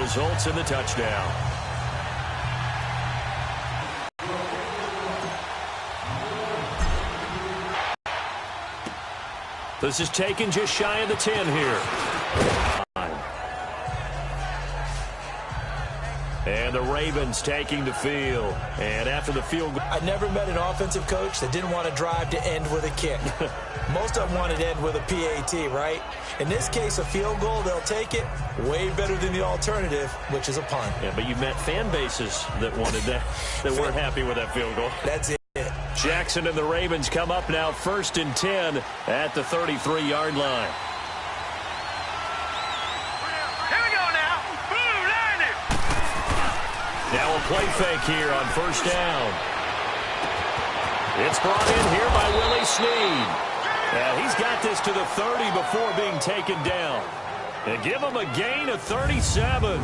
results in the touchdown. This is taken just shy of the 10 here. And the Ravens taking the field. And after the field goal. I never met an offensive coach that didn't want to drive to end with a kick. Most of them wanted to end with a PAT, right? In this case, a field goal, they'll take it. Way better than the alternative, which is a punt. Yeah, but you've met fan bases that wanted that, that weren't happy with that field goal. That's it. Jackson and the Ravens come up now 1st and 10 at the 33-yard line. Here we go now. Boom, line it. Now a play fake here on 1st down. It's brought in here by Willie Snead. And he's got this to the 30 before being taken down. And give him a gain of 37.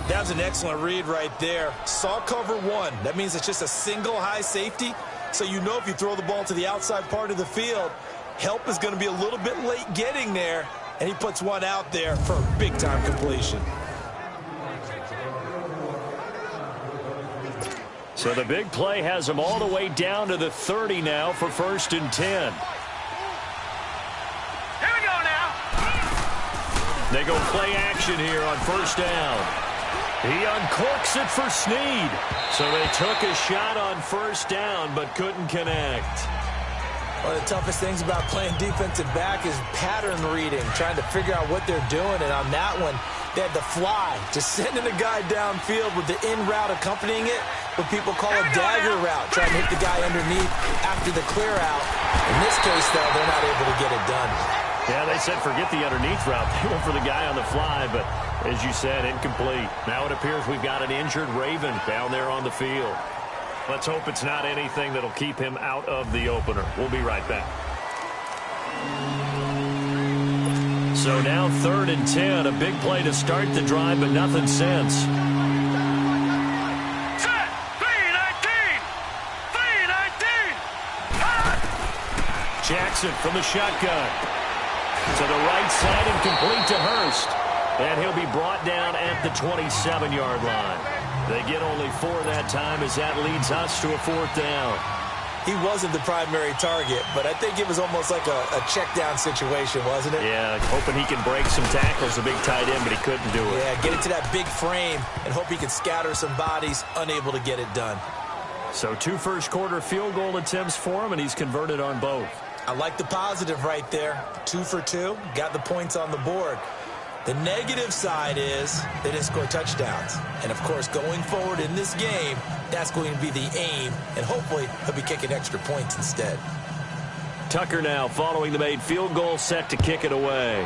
That was an excellent read right there. Saw cover one. That means it's just a single high safety. So you know if you throw the ball to the outside part of the field, help is going to be a little bit late getting there. And he puts one out there for a big-time completion. So the big play has him all the way down to the 30 now for 1st and 10. Here we go now. They go play action here on 1st down. He uncorks it for Snead. So they took a shot on 1st down but couldn't connect. One of the toughest things about playing defensive back is pattern reading, trying to figure out what they're doing. And on that one, they had to fly, just sending a guy downfield with the in route accompanying it, what people call a dagger route, trying to hit the guy underneath after the clear out. In this case, though, they're not able to get it done. Yeah, they said forget the underneath route. They went for the guy on the fly, but as you said, incomplete. Now it appears we've got an injured Raven down there on the field. Let's hope it's not anything that'll keep him out of the opener. We'll be right back. So now 3rd and 10, a big play to start the drive, but nothing since. Set. 319. 319. Jackson from the shotgun. To the right side and complete to Hurst. And he'll be brought down at the 27-yard line. They get only 4 that time as that leads us to a 4th down. He wasn't the primary target, but I think it was almost like a check down situation, wasn't it? Yeah, hoping he can break some tackles, a big tight end, but he couldn't do it. Yeah, get into that big frame and hope he can scatter some bodies, unable to get it done. So 2 first-quarter field goal attempts for him, and he's converted on both. I like the positive right there. 2 for 2, got the points on the board. The negative side is they didn't score touchdowns. And, of course, going forward in this game, that's going to be the aim, and hopefully he'll be kicking extra points instead. Tucker now following the made field goal, set to kick it away.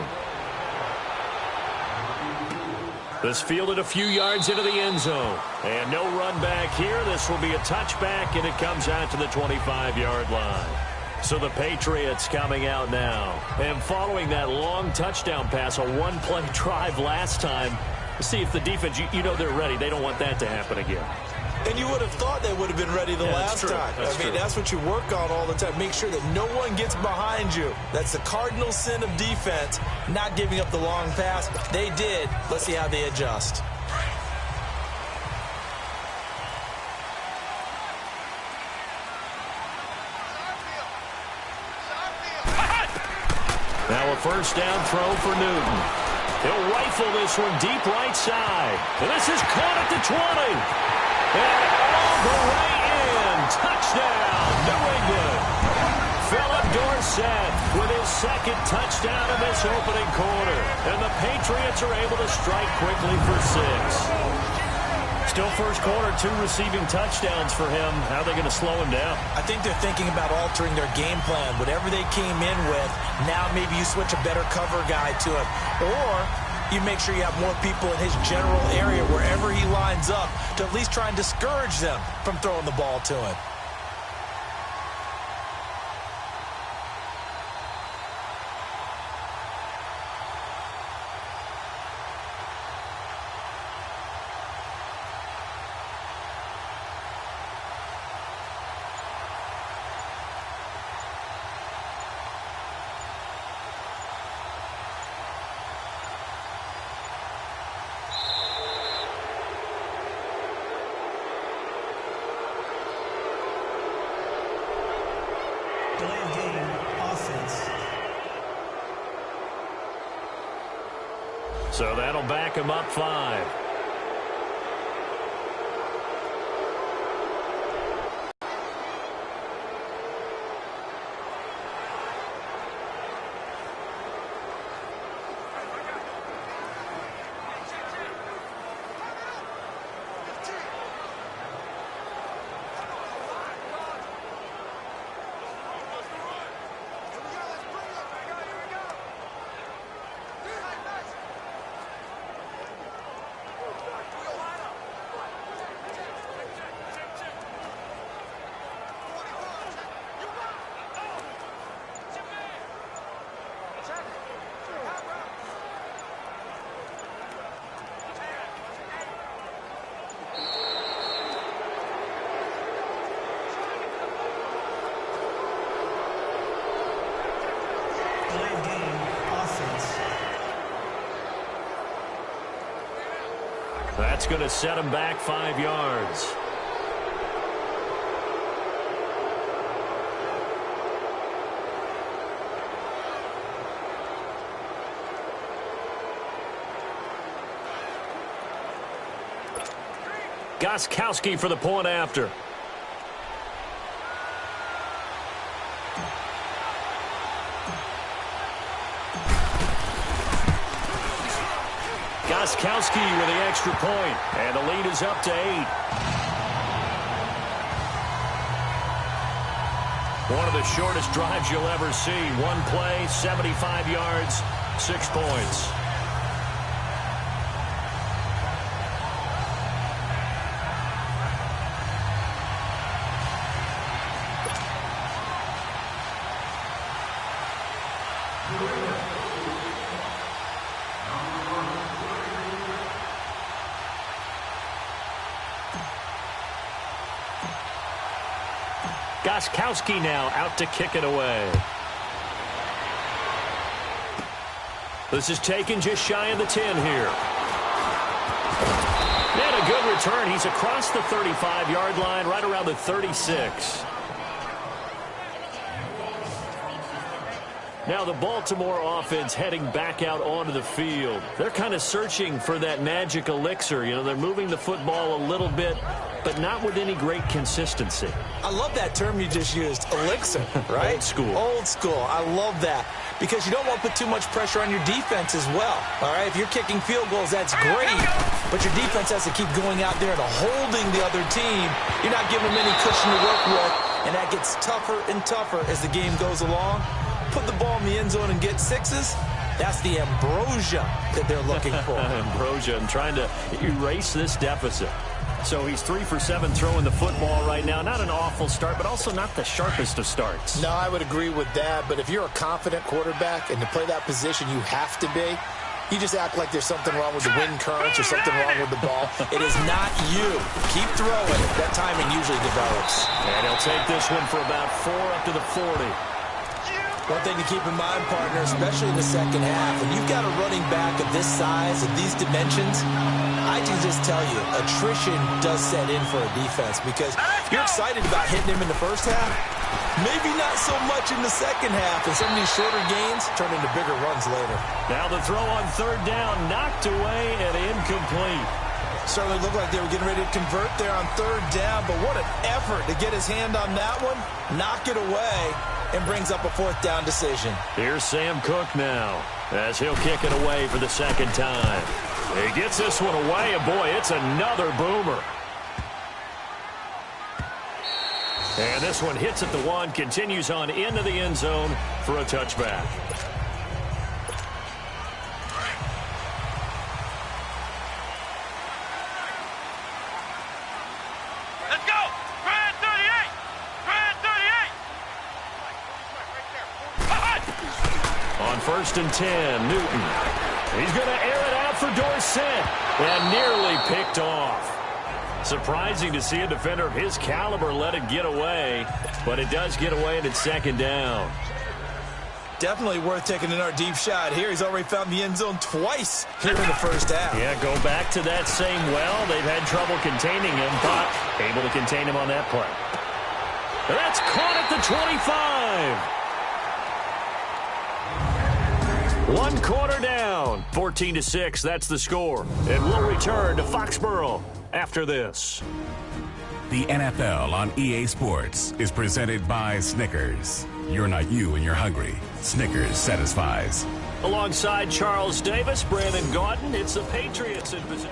This fielded a few yards into the end zone. And no run back here. This will be a touchback, and it comes out to the 25-yard line. So the Patriots coming out now. And following that long touchdown pass, a one-play drive last time, see if the defense, you know they're ready. They don't want that to happen again. And you would have thought they would have been ready the last time. That's what you work on all the time. Make sure that no one gets behind you. That's the cardinal sin of defense, not giving up the long pass. They did. Let's see how they adjust. Now a 1st down throw for Newton. He'll rifle this one deep right side. And this is caught at the 20. And all the way in. Touchdown, New England. Philip Dorsett with his 2nd touchdown in this opening quarter. And the Patriots are able to strike quickly for 6. Still first quarter, 2 receiving touchdowns for him. How are they going to slow him down? I think they're thinking about altering their game plan. Whatever they came in with, now maybe you switch a better cover guy to him. Or you make sure you have more people in his general area wherever he lines up to at least try and discourage them from throwing the ball to him. So that'll back him up 5. That's going to set him back 5 yards. Gostkowski for the point after. Gostkowski with the extra point, and the lead is up to 8. One of the shortest drives you'll ever see. One play, 75 yards, 6 points. Gostkowski now out to kick it away. This is taken just shy of the 10 here. And a good return. He's across the 35-yard line, right around the 36. Now the Baltimore offense heading back out onto the field. They're kind of searching for that magic elixir. You know, they're moving the football a little bit, but not with any great consistency. I love that term you just used, elixir, right? Old school. Old school. I love that because you don't want to put too much pressure on your defense as well, all right? If you're kicking field goals, that's great, but your defense has to keep going out there and holding the other team. You're not giving them any cushion to work with, and that gets tougher and tougher as the game goes along. Put the ball in the end zone and get 6s. That's the ambrosia that they're looking for. Ambrosia, and trying to erase this deficit. So he's 3 for 7 throwing the football right now. Not an awful start, but also not the sharpest of starts. No, I would agree with that. But if you're a confident quarterback and to play that position, you have to be. You just act like there's something wrong with the wind currents or something wrong with the ball. It is not you. Keep throwing. That timing usually develops. And he'll take this one for about 4 up to the 40. One thing to keep in mind, partner, especially in the second half, when you've got a running back of this size, of these dimensions, I can just tell you, attrition does set in for a defense because you're excited about hitting him in the first half. Maybe not so much in the second half, and some of these shorter gains turn into bigger runs later. Now the throw on 3rd down, knocked away and incomplete. Certainly looked like they were getting ready to convert there on 3rd down, but what an effort to get his hand on that one, knock it away, and brings up a 4th down decision. Here's Sam Cook now as he'll kick it away for the 2nd time. He gets this one away, and boy, it's another boomer. And this one hits at the 1, continues on into the end zone for a touchback. Let's go! Grand 38! Grand 38! On 1st and 10, Newton. He's going to air it out for Dorsett and nearly picked off. Surprising to see a defender of his caliber let it get away, but it does get away and it's 2nd down. Definitely worth taking another deep shot here. He's already found the end zone twice here in the first half. Yeah, go back to that same well. They've had trouble containing him, but able to contain him on that play. That's caught at the 25. One quarter down, 14-6, that's the score. And we'll return to Foxborough after this. The NFL on EA Sports is presented by Snickers. You're not you and you're hungry. Snickers satisfies. Alongside Charles Davis, Brandon Gaudin, it's the Patriots in possession.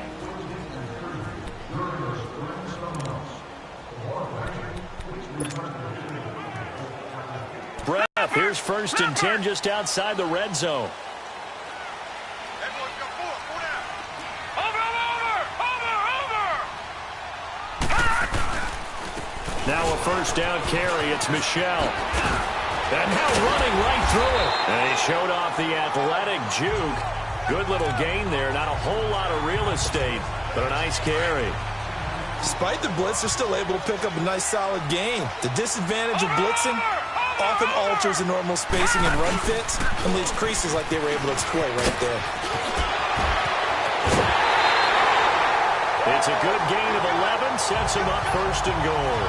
Breath, here's 1st and 10 just outside the red zone. Now a 1st down carry. It's Michelle. And now running right through it. And he showed off the athletic juke. Good little gain there. Not a whole lot of real estate, but a nice carry. Despite the blitz, they're still able to pick up a nice, solid gain. The disadvantage of blitzing often alters the normal spacing and run fits and leaves creases like they were able to exploit right there. It's a good gain of 11, sets him up 1st and goal.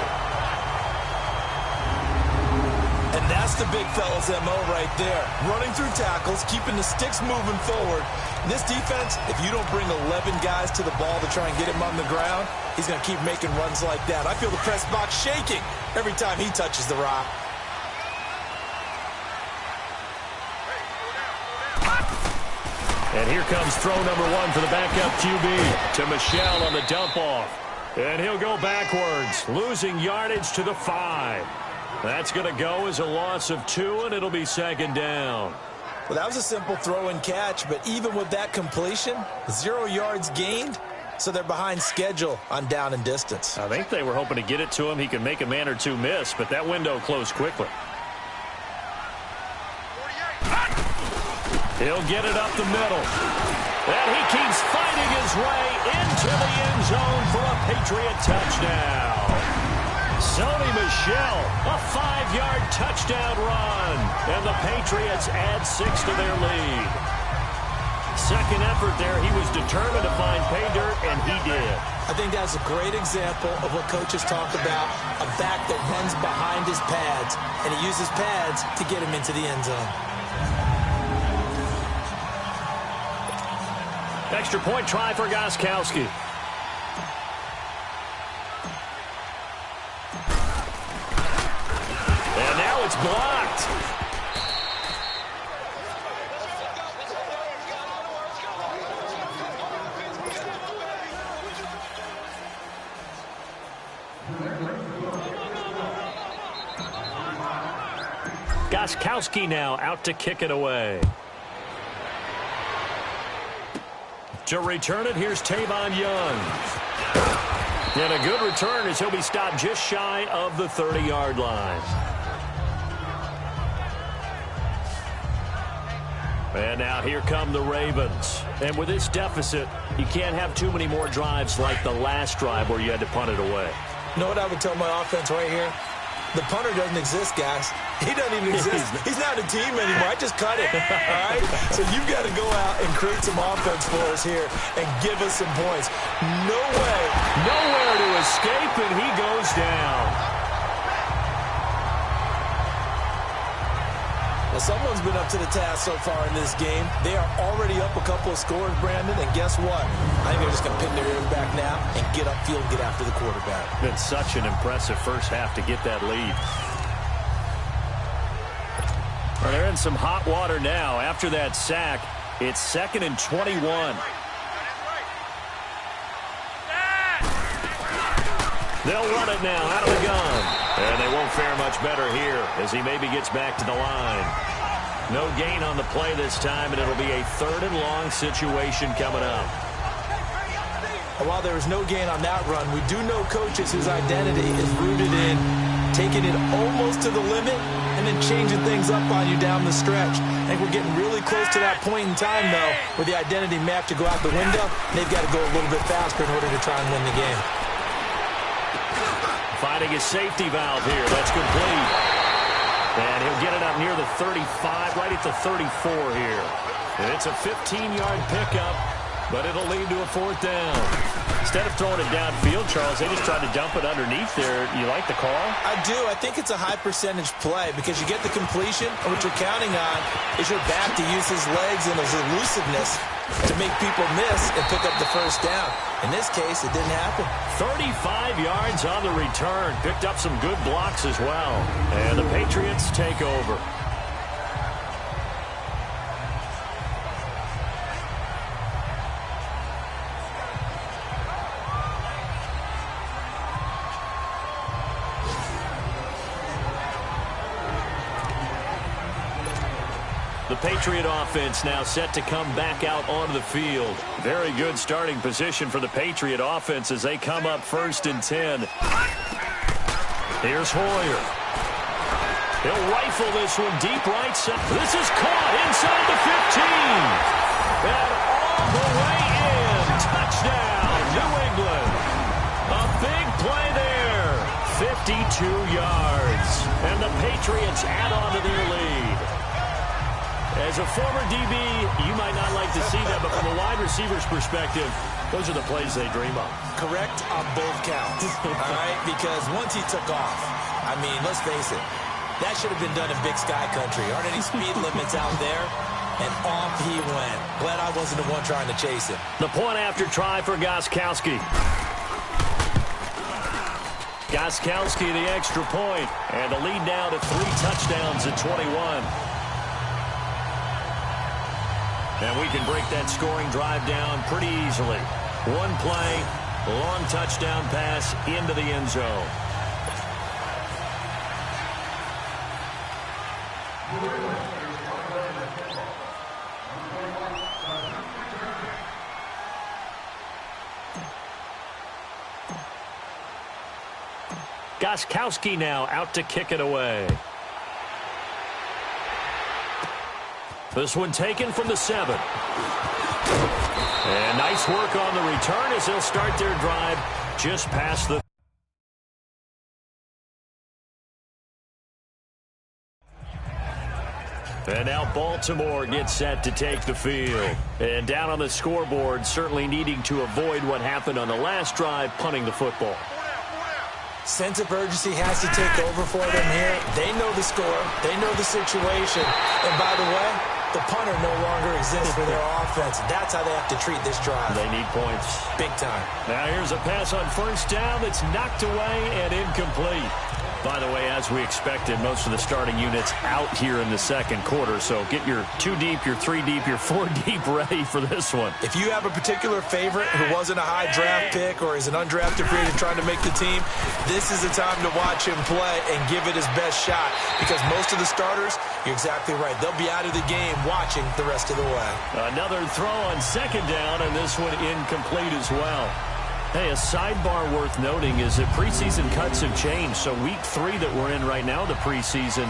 And that's the big fella's MO right there. Running through tackles, keeping the sticks moving forward. This defense, if you don't bring 11 guys to the ball to try and get him on the ground, he's going to keep making runs like that. I feel the press box shaking every time he touches the rock. And here comes throw number 1 for the backup QB to Michelle on the dump off. And he'll go backwards, losing yardage to the 5. That's going to go as a loss of 2, and it'll be 2nd down. Well, that was a simple throw and catch, but even with that completion, 0 yards gained, so they're behind schedule on down and distance. I think they were hoping to get it to him. He could make a man or two miss, but that window closed quickly. He'll get it up the middle. And he keeps fighting his way into the end zone for a Patriot touchdown. Sony Michel, a 5-yard touchdown run. And the Patriots add 6 to their lead. Second effort there, he was determined to find pay dirt, and he did. I think that's a great example of what coaches talk about, a back that runs behind his pads, and he uses pads to get him into the end zone. Extra point try for Gostkowski. And now it's blocked. Gostkowski now out to kick it away. To return it, here's Tavon Young. And a good return as he'll be stopped just shy of the 30-yard line. And now here come the Ravens. And with this deficit, you can't have too many more drives like the last drive where you had to punt it away. You know what I would tell my offense right here? The punter doesn't exist, guys. He doesn't even exist. He's not a team anymore. I just cut it, all right? So you've got to go out and create some offense for us here and give us some points. No way. Nowhere to escape, and he goes down. Well, someone's been up to the task so far in this game. They are already up a couple of scores, Brandon, and guess what? I think they're just going to pin their ears back now and get upfield and get after the quarterback. Been such an impressive first half to get that lead. Well, they're in some hot water now. After that sack, it's 2nd and 21. They'll run it now out of the gun. And they won't fare much better here as he maybe gets back to the line. No gain on the play this time, and it'll be a 3rd and long situation coming up. While there was no gain on that run, we do know coaches whose identity is rooted in taking it almost to the limit and then changing things up on you down the stretch. I think we're getting really close to that point in time, though, where the identity map to go out the window, and they've got to go a little bit faster in order to try and win the game. Finding his safety valve here. That's complete. And he'll get it up near the 35, right at the 34 here. And it's a 15-yard pickup, but it'll lead to a 4th down. Instead of throwing it downfield, Charles, they just tried to dump it underneath there. You like the call? I do. I think it's a high percentage play because you get the completion, and what you're counting on is your back to use his legs and his elusiveness to make people miss and pick up the first down. In this case, it didn't happen. 35 yards on the return. Picked up some good blocks as well. And the Patriots take over. The Patriot offense now set to come back out onto the field. Very good starting position for the Patriot offense as they come up 1st and 10. Here's Hoyer. He'll rifle this one deep right side. This is caught inside the 15. And all the way in. Touchdown, New England. A big play there. 52 yards. And the Patriots add on to their lead. As a former DB, you might not like to see that, but from a wide receiver's perspective, those are the plays they dream of. Correct on both counts, all right? Because once he took off, I mean, let's face it, that should have been done in Big Sky Country. Aren't any speed limits out there? And off he went. Glad I wasn't the one trying to chase him. The point after try for Gostkowski. Gostkowski, the extra point, and the lead now to 3 touchdowns at 21. And we can break that scoring drive down pretty easily. One play, long touchdown pass into the end zone. Gostkowski now out to kick it away. This one taken from the 7. And nice work on the return as they'll start their drive just past the... And now Baltimore gets set to take the field. And down on the scoreboard, certainly needing to avoid what happened on the last drive, punting the football. Sense of urgency has to take over for them here. They know the score. They know the situation. And by the way, the punter no longer exists for their offense. That's how they have to treat this drive. They need points. Big time. Now here's a pass on 1st down that's knocked away and incomplete. By the way, as we expected, most of the starting units out here in the 2nd quarter. So get your 2 deep, your 3 deep, your 4 deep ready for this one. If you have a particular favorite who wasn't a high draft pick or is an undrafted free agent trying to make the team, this is the time to watch him play and give it his best shot. Because most of the starters, you're exactly right, they'll be out of the game watching the rest of the way. Another throw on 2nd down, and this one incomplete as well. Hey, a sidebar worth noting is that preseason cuts have changed. So week 3 that we're in right now, the preseason,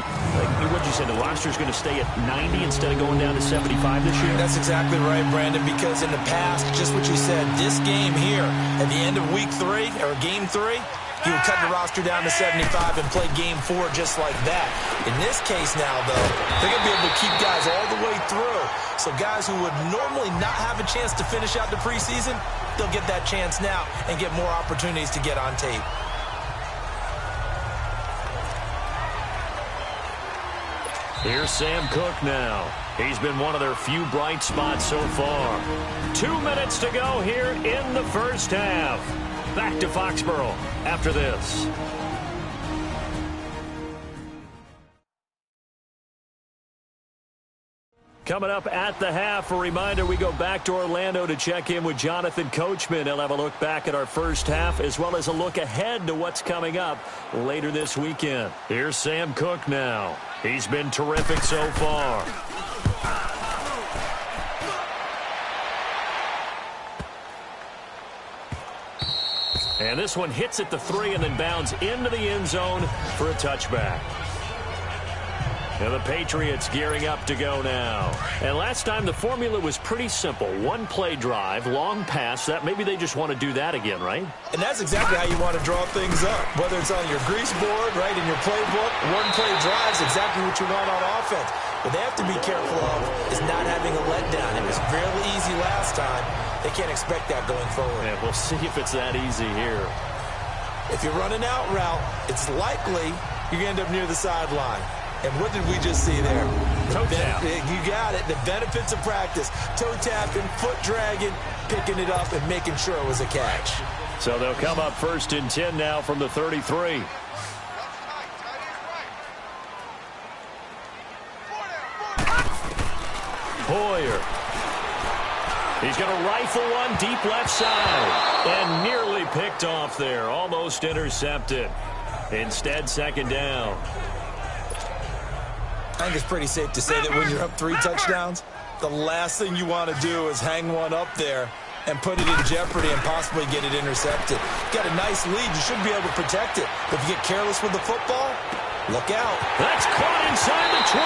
what'd you say, the roster's going to stay at 90 instead of going down to 75 this year? That's exactly right, Brandon, because in the past, just what you said, this game here, at the end of week 3, or game 3, he would cut the roster down to 75 and play game 4 just like that. In this case now, though, they're going to be able to keep guys all the way through. So guys who would normally not have a chance to finish out the preseason, they'll get that chance now and get more opportunities to get on tape. Here's Sam Cook now. He's been one of their few bright spots so far. 2 minutes to go here in the 1st half. Back to Foxborough after this. Coming up at the half, a reminder, we go back to Orlando to check in with Jonathan Coachman. He'll have a look back at our 1st half as well as a look ahead to what's coming up later this weekend. Here's Sam Cook now. He's been terrific so far. And this one hits at the 3 and then bounds into the end zone for a touchback. And the Patriots gearing up to go now. And last time the formula was pretty simple. 1-play drive, long pass. That maybe they just want to do that again, right? And that's exactly how you want to draw things up. Whether it's on your grease board, right, in your playbook, 1-play drive is exactly what you want on offense. What they have to be careful of is not having a letdown. It was fairly easy last time. They can't expect that going forward. Yeah, we'll see if it's that easy here. If you're running out route, it's likely you're going to end up near the sideline. And what did we just see there? Toe tap. You got it. The benefits of practice. Toe tapping, foot dragging, picking it up, and making sure it was a catch. So they'll come up 1st and 10 now from the 33. Hoyer. He's going to rifle one deep left side. And nearly picked off there. Almost intercepted. Instead, 2nd down. I think it's pretty safe to say that when you're up 3 touchdowns, the last thing you want to do is hang one up there and put it in jeopardy and possibly get it intercepted. You got a nice lead. You should be able to protect it. But if you get careless with the football, look out. That's caught inside the 20.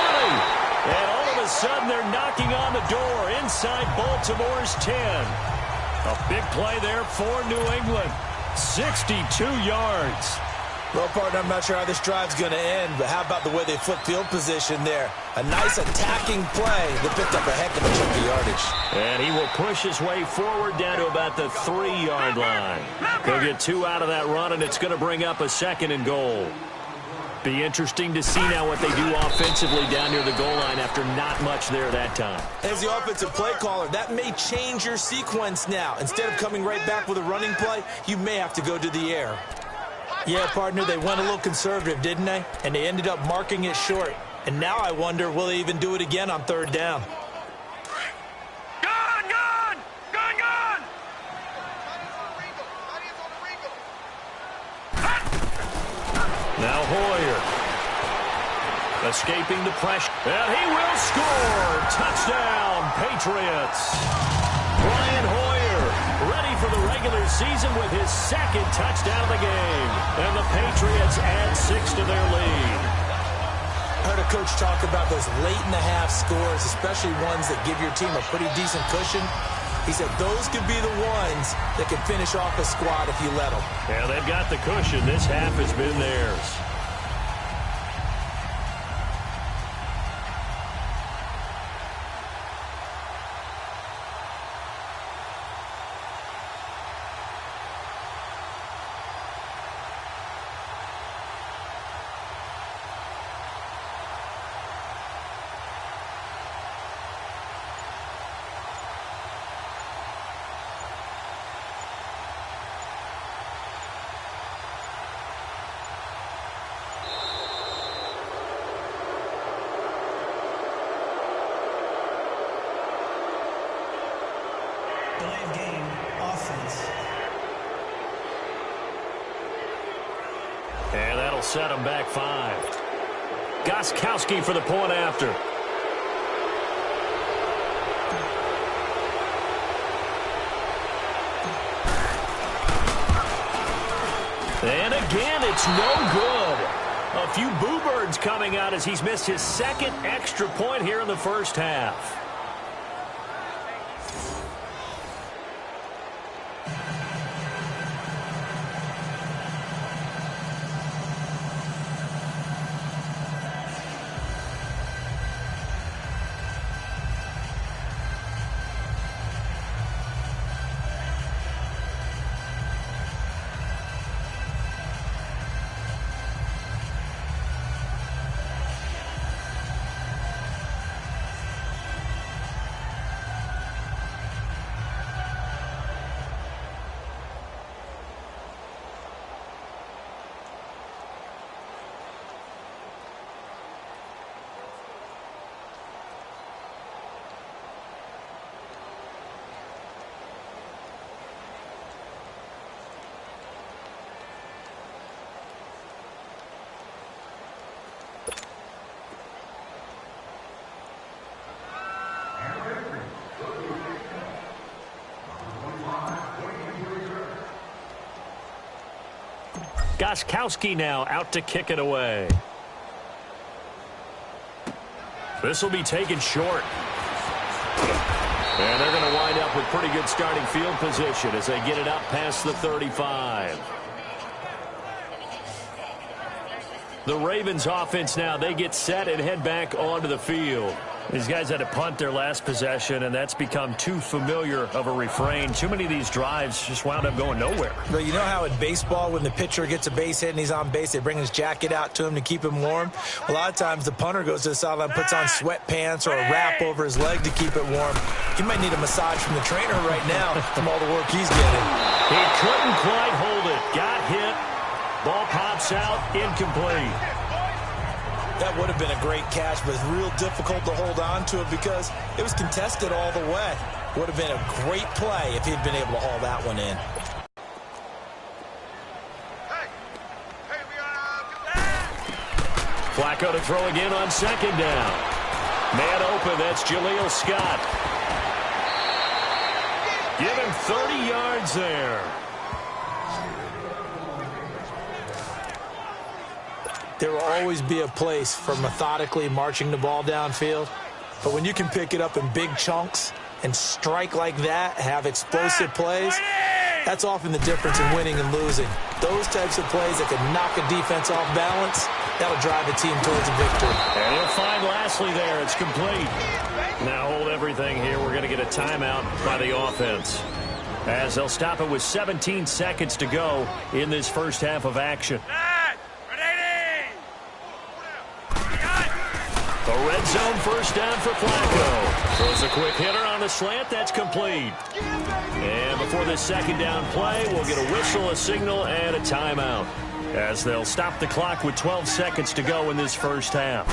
And all of a sudden, they're knocking on the door inside Baltimore's 10. A big play there for New England. 62 yards. Well, partner, I'm not sure how this drive's going to end, but how about the way they flip field position there? A nice attacking play that picked up a heck of a chunk of yardage. And he will push his way forward down to about the 3-yard line. He'll get 2 out of that run, and it's going to bring up a 2nd and goal. Be interesting to see now what they do offensively down near the goal line after not much there that time. As the offensive play caller, that may change your sequence now. Instead of coming right back with a running play, you may have to go to the air. Yeah, partner, they went a little conservative, didn't they? And they ended up marking it short. And now I wonder, will they even do it again on 3rd down? Gun! Gun! Gun! Gun! Now Hoyer. Escaping the pressure. And he will score! Touchdown, Patriots! Brian Hoyer, ready for the regular season with his 2nd touchdown of the game. And the Patriots add 6 to their lead. I heard a coach talk about those late-in-the-half scores, especially ones that give your team a pretty decent cushion. He said those could be the ones that could finish off a squad if you let them. Yeah, they've got the cushion. This half has been theirs. Delayed game, offense. And that'll set them back 5. Gostkowski for the point after. And again, it's no good. A few boo birds coming out as he's missed his 2nd extra point here in the 1st half. Gostkowski now out to kick it away. This will be taken short. And they're going to wind up with pretty good starting field position as they get it up past the 35. The Ravens offense now, they get set and head back onto the field. These guys had to punt their last possession, and that's become too familiar of a refrain. Too many of these drives just wound up going nowhere. But you know how in baseball, when the pitcher gets a base hit and he's on base, they bring his jacket out to him to keep him warm? A lot of times the punter goes to the sideline, puts on sweatpants or a wrap over his leg to keep it warm. He might need a massage from the trainer right now from all the work he's getting. He couldn't quite hold it. Got hit. Ball pops out. Incomplete. That would have been a great catch, but it's real difficult to hold on to it because it was contested all the way. Would have been a great play if he'd been able to haul that one in. Flacco to throw again on second down. Man open, that's Jaleel Scott. Give him 30 yards there. There will always be a place for methodically marching the ball downfield. But when you can pick it up in big chunks and strike like that, have explosive plays, that's often the difference in winning and losing. Those types of plays that can knock a defense off balance, that'll drive a team towards a victory. And he'll find Lashley there. It's complete. Now hold everything here. We're going to get a timeout by the offense, as they'll stop it with 17 seconds to go in this first half of action. A red zone first down for Flacco. Throws a quick hitter on the slant. That's complete. And before this second down play, we'll get a whistle, a signal, and a timeout, as they'll stop the clock with 12 seconds to go in this first half.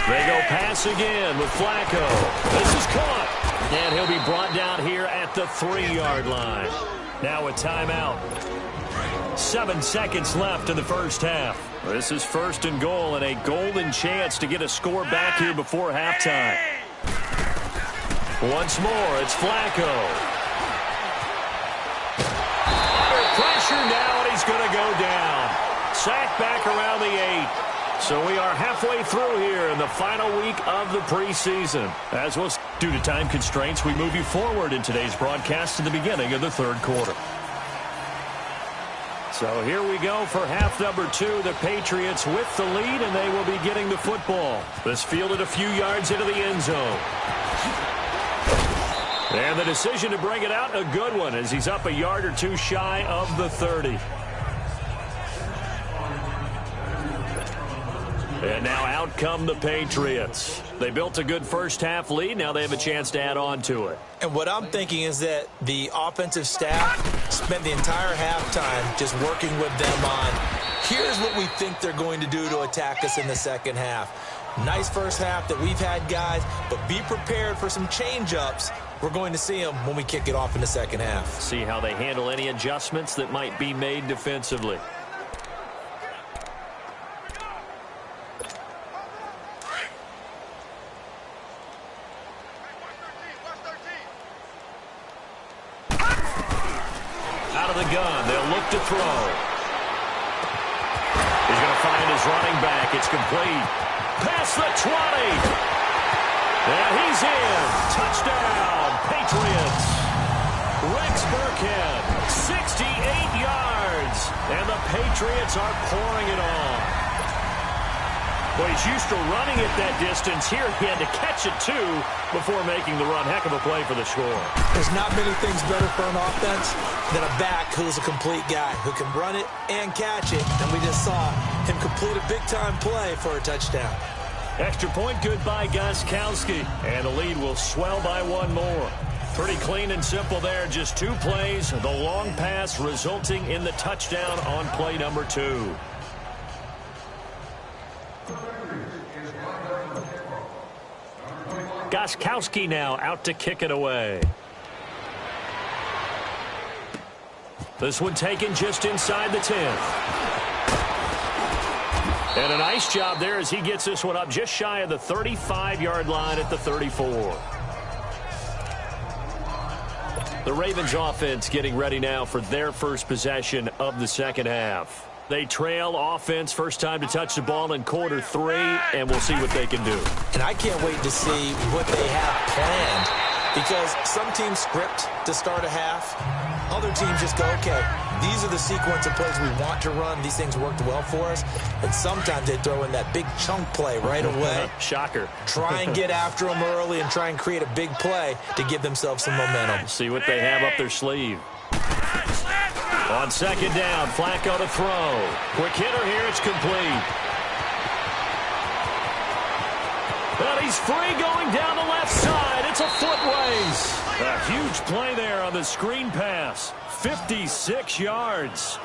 They go pass again with Flacco. This is caught. And he'll be brought down here at the 3-yard line. Now a timeout. 7 seconds left in the first half. This is first and goal and a golden chance to get a score back here before halftime. Once more, it's Flacco. Under pressure now, and he's going to go down. Sacked back around the 8. So we are halfway through here in the final week of the preseason. As was due to time constraints, we move you forward in today's broadcast to the beginning of the third quarter. So here we go for half number 2. The Patriots with the lead, and they will be getting the football. This fielded a few yards into the end zone. And the decision to bring it out, a good one, as he's up a yard or two shy of the 30. And now out come the Patriots. They built a good first half lead. Now they have a chance to add on to it. And what I'm thinking is that the offensive staff spent the entire halftime just working with them on, here's what we think they're going to do to attack us in the second half. Nice first half that we've had, guys, but be prepared for some change-ups. We're going to see them when we kick it off in the second half. See how they handle any adjustments that might be made defensively. Gun. They'll look to throw. He's going to find his running back. It's complete. Past the 20. And he's in. Touchdown, Patriots. Rex Burkhead, 68 yards. And the Patriots are pouring it on. Well, he's used to running it that distance. Here he had to catch it, too, before making the run. Heck of a play for the score. There's not many things better for an offense than a back who's a complete guy, who can run it and catch it. And we just saw him complete a big-time play for a touchdown. Extra point good by Gostkowski. And the lead will swell by one more. Pretty clean and simple there. Just 2 plays. The long pass resulting in the touchdown on play number 2. Gostkowski now out to kick it away. This one taken just inside the 10. And a nice job there as he gets this one up just shy of the 35-yard line at the 34. The Ravens offense getting ready now for their first possession of the second half. They trail offense, first time to touch the ball in quarter 3, and we'll see what they can do. And I can't wait to see what they have planned Because some teams script to start a half. Other teams just go, okay, these are the sequence of plays we want to run. These things worked well for us. And sometimes they throw in that big chunk play right away. Shocker. Try and get after them early and try and create a big play to give themselves some momentum. See what they have up their sleeve. On second down, Flacco to throw. Quick hitter here, it's complete. And he's free going down the left side. It's a foot race. A huge play there on the screen pass. 56 yards.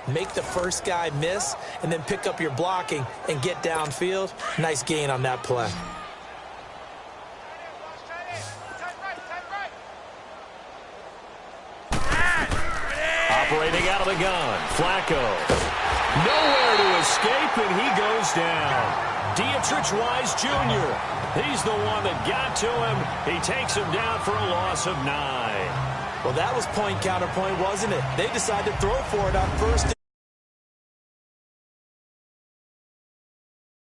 Make the first guy miss and then pick up your blocking and get downfield. Nice gain on that play. Operating out of the gun, Flacco. Nowhere to escape, and he goes down. Dietrich Wise Jr., he's the one that got to him. He takes him down for a loss of 9. Well, that was point counterpoint, wasn't it? They decided to throw for it on first.